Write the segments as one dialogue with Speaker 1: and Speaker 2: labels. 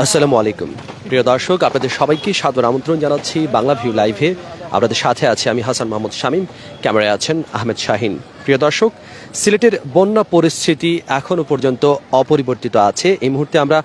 Speaker 1: আসসালামু আলাইকুম প্রিয় দর্শক, আপনাদের সবাইকে সাদর আমন্ত্রণ জানাচ্ছি বাংলা ভিউ লাইভে। আপনাদের সাথে আছে আমি হাসান মাহমুদ শামীম, ক্যামেরায় আছেন আহমেদ শাহিন। প্রিয় দর্শক, সিলেটের বন্যা পরিস্থিতি এখনও পর্যন্ত অপরিবর্তিত আছে। এই মুহূর্তে আমরা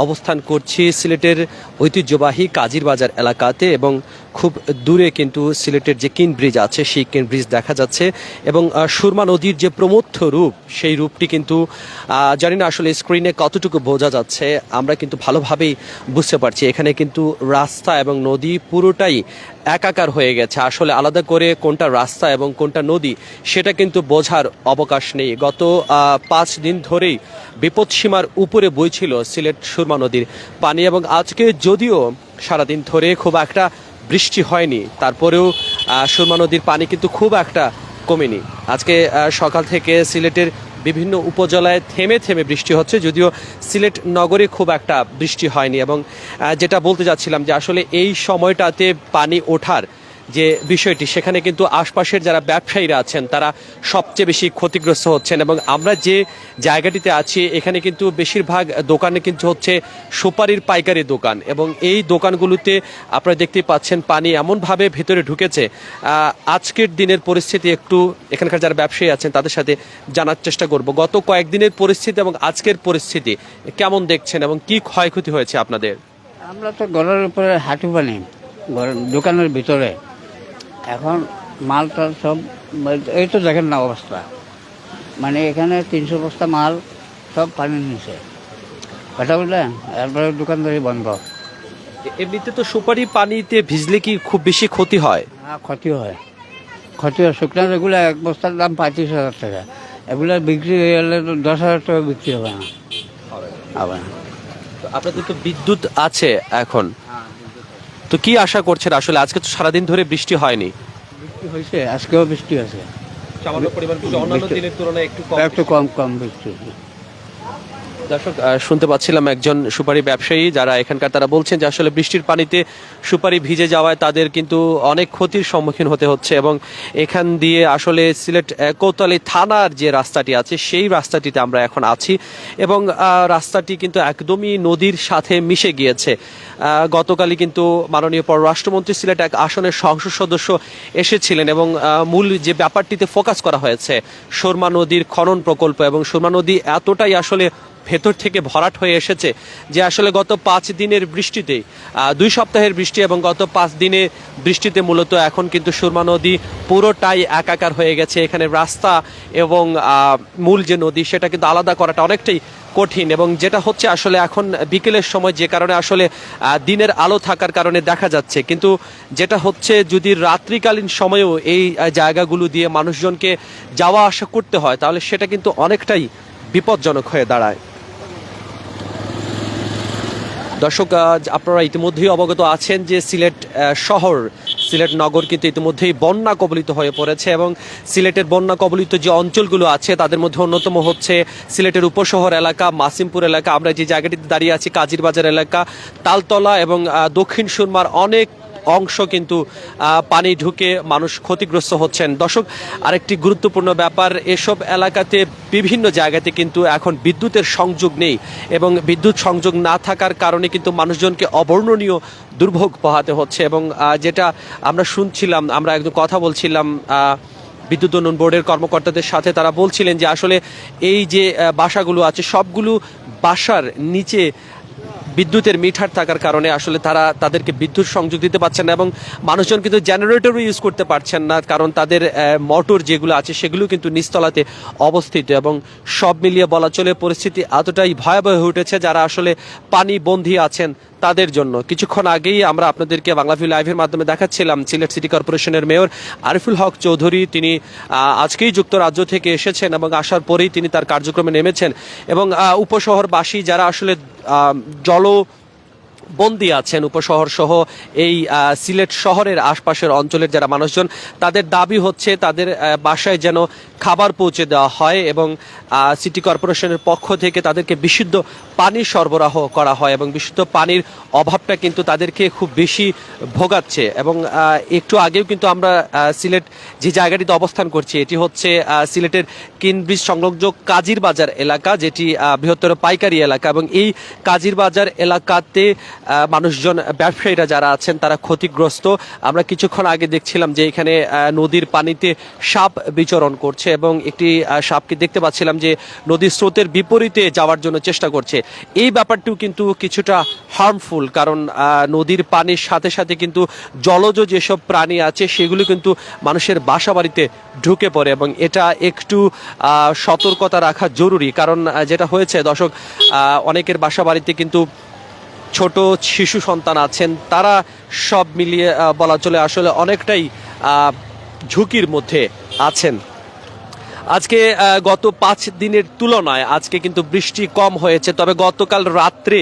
Speaker 1: অবস্থান করছি সিলেটের ঐতিহ্যবাহী কাজীর বাজার এলাকাতে, এবং খুব দূরে কিন্তু সিলেটের যে কিন ব্রিজ আছে সেই কিন ব্রিজ দেখা যাচ্ছে, এবং সুরমা নদীর যে প্রমথ রূপ সেই রূপটি কিন্তু জানি না আসলে স্ক্রিনে কতটুকু বোঝা যাচ্ছে, আমরা কিন্তু ভালোভাবেই বুঝতে পারছি। এখানে কিন্তু রাস্তা এবং নদী পুরোটাই একাকার হয়ে গেছে। আসলে আলাদা করে কোনটা রাস্তা এবং কোনটা নদী সেটা কিন্তু বোঝার অবকাশ নেই। গত 5 দিন ধরেই বিপদসীমার উপরে বইছিল সিলেট সুরমা নদীর পানি, এবং আজকে যদিও সারাদিন ধরে খুব একটা বৃষ্টি হয়নি, তারপরেও সুরমা নদীর পানি কিন্তু খুব একটা কমেনি। আজকে সকাল থেকে সিলেটের বিভিন্ন উপজেলায় থেমে থেমে বৃষ্টি হচ্ছে, যদিও সিলেট নগরে খুব একটা বৃষ্টি হয়নি। এবং যেটা বলতে যাচ্ছিলাম যে আসলে এই সময়টাতে পানি ওঠার যে বিষয়টি, সেখানে কিন্তু আশপাশের যারা ব্যবসায়ীরা আছেন তারা সবচেয়ে বেশি ক্ষতিগ্রস্ত হচ্ছেন। এবং আমরা যে জায়গাটিতে আছি এখানে কিন্তু বেশিরভাগ দোকানে কিন্তু হচ্ছে সুপারির পাইকারি দোকান, এবং এই দোকানগুলোতে আপনারা দেখতেই পাচ্ছেন পানি এমনভাবে ভেতরে ঢুকেছে। আজকের দিনের পরিস্থিতি একটু এখানকার যারা ব্যবসায়ী আছেন তাদের সাথে জানার চেষ্টা করব। গত কয়েকদিনের পরিস্থিতি এবং আজকের পরিস্থিতি কেমন দেখছেন এবং কি ক্ষয়ক্ষতি হয়েছে আপনাদের?
Speaker 2: আমরা তো ঘরের উপরে হাঁটু পানি, দোকানের ভিতরে এখন মালটা সব এই তো দেখেন না অবস্থা, মানে এখানে 300 বস্তা মাল সব পানির নিচে, কথা বললেন। এরপরে দোকানদারি বন্ধ।
Speaker 1: এমনিতে তো সুপারি পানিতে ভিজলে কি খুব বেশি ক্ষতি হয়?
Speaker 2: হ্যাঁ, ক্ষতি হয়। শুকনো এগুলো এক বস্তার দাম 35,000 টাকা, এগুলো বিক্রি হয়ে গেলে 10,000 টাকা বিক্রি হবে না, হবে না।
Speaker 1: আপনাদের তো বিদ্যুৎ আছে এখন, তো কি আশা করছেন? আসলে আজকে তো সারাদিন ধরে বৃষ্টি হয়নি।
Speaker 2: বৃষ্টি হয়েছে, আজকেও বৃষ্টি আছে,
Speaker 1: সামান্য পরিমাণ, অন্যান্য দিনের তুলনায়
Speaker 2: একটু কম বৃষ্টি।
Speaker 1: দর্শক, শুনতে পাচ্ছিলাম একজন সুপারি ব্যবসায়ী যারা এখানকার, তারা বলছেন যে আসলে বৃষ্টির পানিতে সুপারি ভিজে যাওয়ায় তাদের কিন্তু অনেক ক্ষতির সম্মুখীন হতে হচ্ছে। এবং এখান দিয়ে আসলে সিলেট কোতোয়ালি থানার যে রাস্তাটি আছে সেই রাস্তাটিতে আমরা এখন আছি, এবং রাস্তাটি কিন্তু একদমই নদীর সাথে মিশে গিয়েছে। গতকালই কিন্তু মাননীয় পররাষ্ট্রমন্ত্রী সিলেট এক আসনের সংসদ সদস্য এসেছিলেন, এবং মূল যে ব্যাপারটিতে ফোকাস করা হয়েছে সুরমা নদীর খনন প্রকল্প। এবং সুরমা নদী এতটাই আসলে ভেতর থেকে ভরাট হয়ে এসেছে যে আসলে গত 5 দিনের বৃষ্টিতে, 2 সপ্তাহের বৃষ্টি এবং গত 5 দিনে বৃষ্টিতে মূলত এখন কিন্তু সুরমা নদী পুরোটাই একাকার হয়ে গেছে। এখানে রাস্তা এবং মূল যে নদী সেটা কিন্তু আলাদা করাটা অনেকটাই কঠিন। এবং যেটা হচ্ছে আসলে এখন বিকেলের সময়, যে কারণে আসলে দিনের আলো থাকার কারণে দেখা যাচ্ছে, কিন্তু যেটা হচ্ছে যদি রাত্রিকালীন সময়েও এই জায়গাগুলো দিয়ে মানুষজনকে যাওয়া আসা করতে হয় তাহলে সেটা কিন্তু অনেকটাই বিপজ্জনক হয়ে দাঁড়ায়। দর্শক, আপনারা ইতিমধ্যেই অবগত আছেন যে সিলেট শহর, সিলেট নগর কিন্তু ইতিমধ্যেই বন্যা কবলিত হয়ে পড়েছে, এবং সিলেটের বন্যা কবলিত যে অঞ্চলগুলো আছে তাদের মধ্যে অন্যতম হচ্ছে সিলেটের উপশহর এলাকা, মাসিমপুর এলাকা, আমরা যে জায়গাটিতে দাঁড়িয়ে আছি কাজীর বাজার এলাকা, তালতলা, এবং দক্ষিণ সুরমার অনেক অংশ কিন্তু পানি ঢুকে মানুষ ক্ষতিগ্রস্ত হচ্ছেন। দর্শক, আরেকটি গুরুত্বপূর্ণ ব্যাপার, এসব এলাকাতে বিভিন্ন জায়গাতে কিন্তু এখন বিদ্যুতের সংযোগ নেই, এবং বিদ্যুৎ সংযোগ না থাকার কারণে কিন্তু মানুষজনকে অবর্ণনীয় দুর্ভোগ পোহাতে হচ্ছে। এবং যেটা আমরা শুনছিলাম, আমরা একদম কথা বলছিলাম বিদ্যুৎ উন্নয়ন বোর্ডের কর্মকর্তাদের সাথে, তারা বলছিলেন যে আসলে এই যে বাসাগুলো আছে সবগুলো বাসার নিচে বিদ্যুতের মিটার থাকার কারণে আসলে তাদেরকে বিদ্যুৎ সংযোগ দিতে পারছেন না, এবং মানুষজন কিন্তু জেনারেটরও ইউজ করতে পারছেন না, কারণ তাদের মোটর যেগুলো আছে সেগুলো কিন্তু নিচতলাতে অবস্থিত। এবং সব মিলিয়ে বলা চলে পরিস্থিতি এতটাই ভয়াবহ হয়ে উঠেছে যারা আসলে পানি বন্দী আছেন তাদের জন্য। কিছুক্ষণ আগেই আমরা আপনাদেরকে বাংলাভিউ লাইভের মাধ্যমে দেখাচ্ছিলাম সিলেট সিটি কর্পোরেশনের মেয়র আরিফুল হক চৌধুরী, তিনি আজকেই যুক্তরাজ্য থেকে এসেছেন, এবং আসার পরেই তিনি তার কার্যক্রমে নেমেছেন। এবং উপশহরবাসী যারা আসলে বন্দী আছেন উপশহর সহ এই সিলেট শহরের আশপাশের অঞ্চলের যারা মানুষজন, তাদের দাবি হচ্ছে তাদের বাসায় যেন খাবার পৌঁছে দেওয়া হয় এবং সিটি কর্পোরেশনের পক্ষ থেকে তাদেরকে বিশুদ্ধ পানি সরবরাহ করা হয় এবং বিশুদ্ধ পানির অভাবটা কিন্তু তাদেরকে খুব বেশি ভোগাচ্ছে। এবং একটু আগেও কিন্তু আমরা সিলেট যে জায়গাটিতে অবস্থান করছি এটি হচ্ছে সিলেটের কিনব্রিজ সংলগ্ন কাজীর বাজার এলাকা, যেটি বৃহত্তর পাইকারি এলাকা। এবং এই কাজীর বাজার এলাকাতে মানুষজন, ব্যবসায়ীরা যারা আছেন তারা ক্ষতিগ্রস্ত। আমরা কিছুক্ষণ আগে দেখছিলাম যে এখানে নদীর পানিতে সাপ বিচরণ করছে এবং একটি সাপকে দেখতে পাচ্ছিলাম যে নদীর স্রোতের বিপরীতে যাওয়ার জন্য চেষ্টা করছে। এই ব্যাপারটিও কিন্তু কিছুটা হার্মফুল, কারণ নদীর পানির সাথে সাথে কিন্তু জলজ যেসব প্রাণী আছে সেগুলো কিন্তু মানুষের বাসা বাড়িতে ঢুকে পড়ে এবং এটা একটু সতর্কতা রাখা জরুরি। কারণ যেটা হয়েছে দর্শক, অনেকের বাসা বাড়িতে কিন্তু ছোট শিশু সন্তান আছেন, তারা সব মিলিয়ে বলা চলে আসলে অনেকটাই ঝুঁকির মধ্যে আছেন। আজকে গত 5 দিনের তুলনায় আজকে কিন্তু বৃষ্টি কম হয়েছে, তবে গতকাল রাত্রে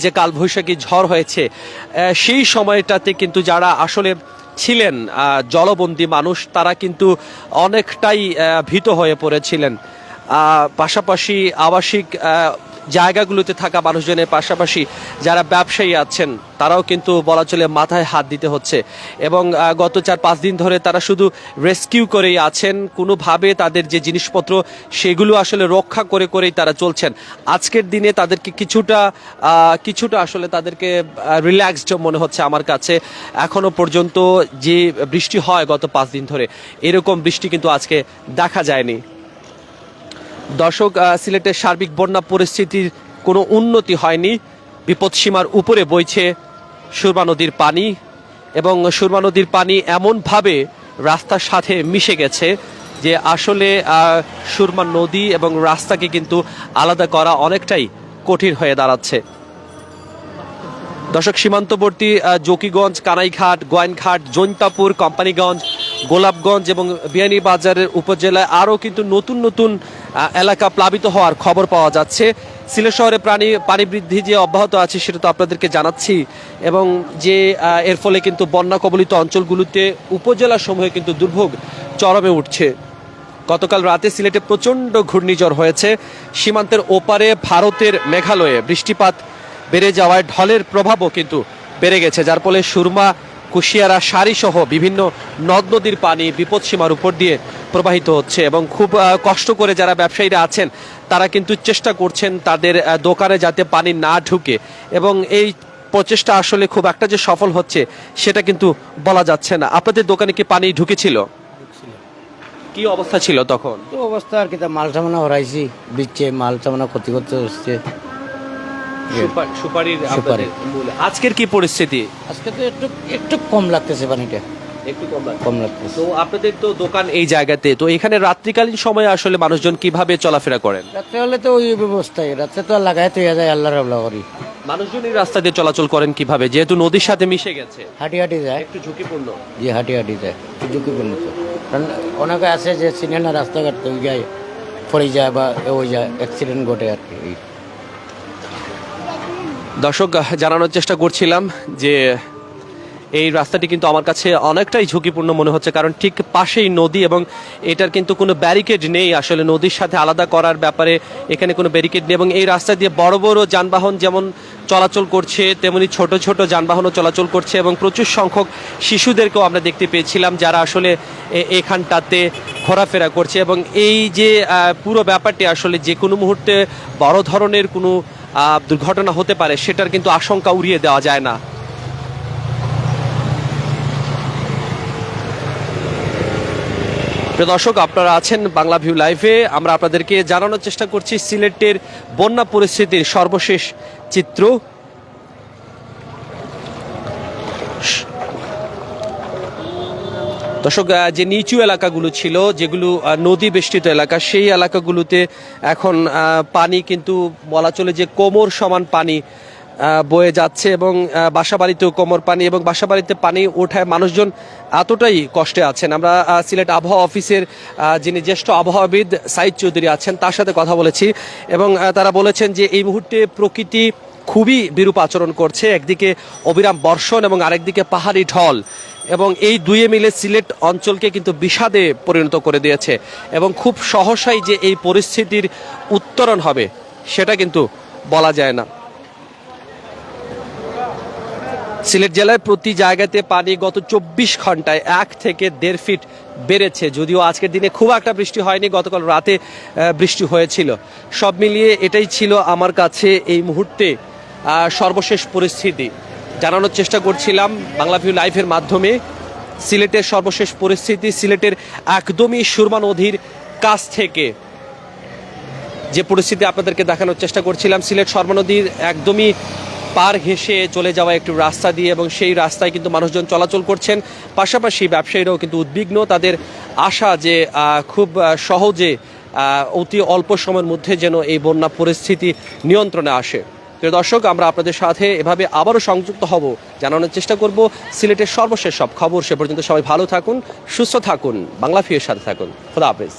Speaker 1: যে কালবৈশাখী ঝড় হয়েছে সেই সময়টাতে কিন্তু যারা আসলে ছিলেন জলবন্দী মানুষ তারা কিন্তু অনেকটাই ভীত হয়ে পড়েছিলেন। পাশাপাশি আবাসিক জায়গাগুলোতে থাকা মানুষজনের পাশাপাশি যারা ব্যবসায়ী আছেন তারাও কিন্তু বলা চলে মাথায় হাত দিতে হচ্ছে এবং গত 4-5 দিন ধরে তারা শুধু রেস্কিউ করেই আছেন, কোনোভাবে তাদের যে জিনিসপত্র সেগুলো আসলে রক্ষা করে করেই তারা চলছেন। আজকের দিনে তাদেরকে কিছুটা আসলে তাদেরকে রিল্যাক্সড মনে হচ্ছে আমার কাছে। এখনো পর্যন্ত যে বৃষ্টি হয় গত 5 দিন ধরে, এরকম বৃষ্টি কিন্তু আজকে দেখা যায়নি। দর্শক, সিলেটের সার্বিক বন্যা পরিস্থিতির কোনো উন্নতি হয়নি। বিপদসীমার উপরে বইছে সুরমা নদীর পানি এবং সুরমা নদীর পানি এমনভাবে রাস্তার সাথে মিশে গেছে যে আসলে সুরমা নদী এবং রাস্তাকে কিন্তু আলাদা করা অনেকটাই কঠিন হয়ে দাঁড়াচ্ছে। দর্শক, সীমান্তবর্তী জকিগঞ্জ, কানাইঘাট, গোয়াইনঘাট, জৈন্তাপুর, কোম্পানিগঞ্জ, গোলাপগঞ্জ এবং বিয়ানীবাজারের উপজেলায় আরও কিন্তু নতুন নতুন এলাকা প্লাবিত হওয়ার খবর পাওয়া যাচ্ছে। সিলেট শহরে পানি বৃদ্ধি যে অব্যাহত আছে সেটা তো আপনাদেরকে জানাচ্ছি এবং যে এর ফলে কিন্তু বন্যা কবলিত অঞ্চলগুলোতে উপজেলা সমূহে কিন্তু দুর্ভোগ চরমে উঠছে। গতকাল রাতে সিলেটে প্রচণ্ড ঘূর্ণিঝড় হয়েছে। সীমান্তের ওপারে ভারতের মেঘালয়ে বৃষ্টিপাত বেড়ে যাওয়ায় ঢলের প্রভাবও কিন্তু বেড়ে গেছে, যার ফলে সুরমা, কুশিয়ারা, সারি সহ বিভিন্ন নদ নদীর পানি বিপদসীমার উপর দিয়ে প্রবাহিত হচ্ছে এবং খুব কষ্ট করে যারা ব্যবসায়ীরা আছেন তারা কিন্তু চেষ্টা করছেন তাদের দোকানে যাতে পানি না ঢুকে এবং এই প্রচেষ্টা আসলে খুব একটা যে সফল হচ্ছে সেটা কিন্তু বলা যাচ্ছে না। আপনাদের দোকানে কি পানি ঢুকেছিল? কি অবস্থা ছিল তখন?
Speaker 2: তো অবস্থা আর কি, মাল সামানা হরাইছি, বিচ্ছে মাল সামানা ক্ষতি করতে হচ্ছে।
Speaker 1: সুপারির আজকের কি পরিস্থিতি?
Speaker 2: আজকে তো একটু কম লাগতেছে পানিটা,
Speaker 1: একটু কম
Speaker 2: লাগতেছে।
Speaker 1: তো আপনাদের তো দোকান এই জায়গাতে, তো এখানে রাত্রিকালীন সময়ে আসলে মানুষজন কিভাবে চলাফেরা করেন?
Speaker 2: রাত্রে হলে তো ওই ব্যবস্থায়, রাত্রে তো লাগাই তো যায়, আল্লাহর আল্লাহ করি।
Speaker 1: মানুষজন এই রাস্তা দিয়ে চলাচল করেন কিভাবে, যেহেতু নদীর সাথে মিশে গেছে?
Speaker 2: হাঁটি হাঁটি যায়,
Speaker 1: একটু ঝুঁকিপূর্ণ।
Speaker 2: জি হাঁটি হাঁটি যায়, একটু ঝুঁকিপূর্ণ তো। কারণ অনেকে আছে যে চিনে না রাস্তাঘাট, তো যায় পড়ে যায় বা ওই যায়, অ্যাক্সিডেন্ট ঘটে আর কি।
Speaker 1: দর্শক, জানানোর চেষ্টা করছিলাম যে এই রাস্তাটি কিন্তু আমার কাছে অনেকটাই ঝুঁকিপূর্ণ মনে হচ্ছে, কারণ ঠিক পাশেই নদী এবং এটার কিন্তু কোনো ব্যারিকেড নেই আসলে নদীর সাথে আলাদা করার ব্যাপারে। এখানে কোনো ব্যারিকেড নেই এবং এই রাস্তা দিয়ে বড় বড় যানবাহন যেমন চলাচল করছে তেমনি ছোট ছোট যানবাহনও চলাচল করছে এবং প্রচুর সংখ্যক শিশুদেরকেও আমরা দেখতে পেয়েছিলাম যারা আসলে এখানটাতে ঘোরাফেরা করছে এবং এই যে পুরো ব্যাপারটি আসলে যে কোনো মুহূর্তে বড় ধরনের কোনো দুর্ঘটনা হতে পারে সেটার কিন্তু আশঙ্কা উড়িয়ে দেওয়া যায় না। প্রিয় দর্শক, আপনারা আছেন বাংলাভিউ লাইভে। আমরা আপনাদেরকে জানানোর চেষ্টা করছি সিলেটের বন্যা পরিস্থিতির সর্বশেষ চিত্র। দর্শক, যে নিচু এলাকাগুলো ছিল, যেগুলো নদী বেষ্টিত এলাকা, সেই এলাকাগুলোতে এখন পানি কিন্তু বলা চলে যে কোমর সমান পানি বয়ে যাচ্ছে এবং বাসাবাড়িতেও কোমর পানি এবং বাসাবাড়িতে পানি ওঠায় মানুষজন এতটাই কষ্টে আছেন। আমরা সিলেট আবহাওয়া অফিসের যিনি জ্যেষ্ঠ আবহাওয়াবিদ সাইদ চৌধুরী আছেন তার সাথে কথা বলেছি এবং তারা বলেছেন যে এই মুহূর্তে প্রকৃতি খুবই বিরূপ আচরণ করছে। একদিকে অবিরাম বর্ষণ এবং আরেকদিকে পাহাড়ি ঢল, এবং এই দুয়ে মিলে সিলেট অঞ্চলকে কিন্তু বিষাদে পরিণত করে দিয়েছে। এবং খুব সহসাই যে এই পরিস্থিতির উত্তরণ হবে সেটা কিন্তু বলা যায় না। সিলেট জেলায় প্রতি জায়গাতে পানি গত 24 ঘন্টায় 1 থেকে 1.5 ফিট বেড়েছে। যদিও আজকের দিনে খুব একটা বৃষ্টি হয়নি, গতকাল রাতে বৃষ্টি হয়েছিল। সব মিলিয়ে এটাই ছিল আমার কাছে এই মুহূর্তে সর্বশেষ পরিস্থিতি। জানানোর চেষ্টা করছিলাম বাংলাভিউ লাইভের মাধ্যমে সিলেটের সর্বশেষ পরিস্থিতি, সিলেটের একদমই সুরমা নদীর কাছ থেকে যে পরিস্থিতি আপনাদেরকে দেখানোর চেষ্টা করছিলাম। সিলেট সুরমা নদীর একদমই পার ঘেঁষে চলে যাওয়া একটি রাস্তা দিয়ে, এবং সেই রাস্তায় কিন্তু মানুষজন চলাচল করছেন। পাশাপাশি ব্যবসায়ীরাও কিন্তু উদ্বিগ্ন, তাদের আশা যে খুব সহজে অতি অল্প সময়ের মধ্যে যেন এই বন্যা পরিস্থিতি নিয়ন্ত্রণে আসে। প্রিয় দর্শক, আমরা আপনাদের সাথে এভাবে আবারও সংযুক্ত হব, জানানোর চেষ্টা করব সিলেটের সর্বশেষ সব খবর। সে পর্যন্ত সবাই ভালো থাকুন, সুস্থ থাকুন, বাংলাভিউর সাথে থাকুন। খোদা হাফেজ।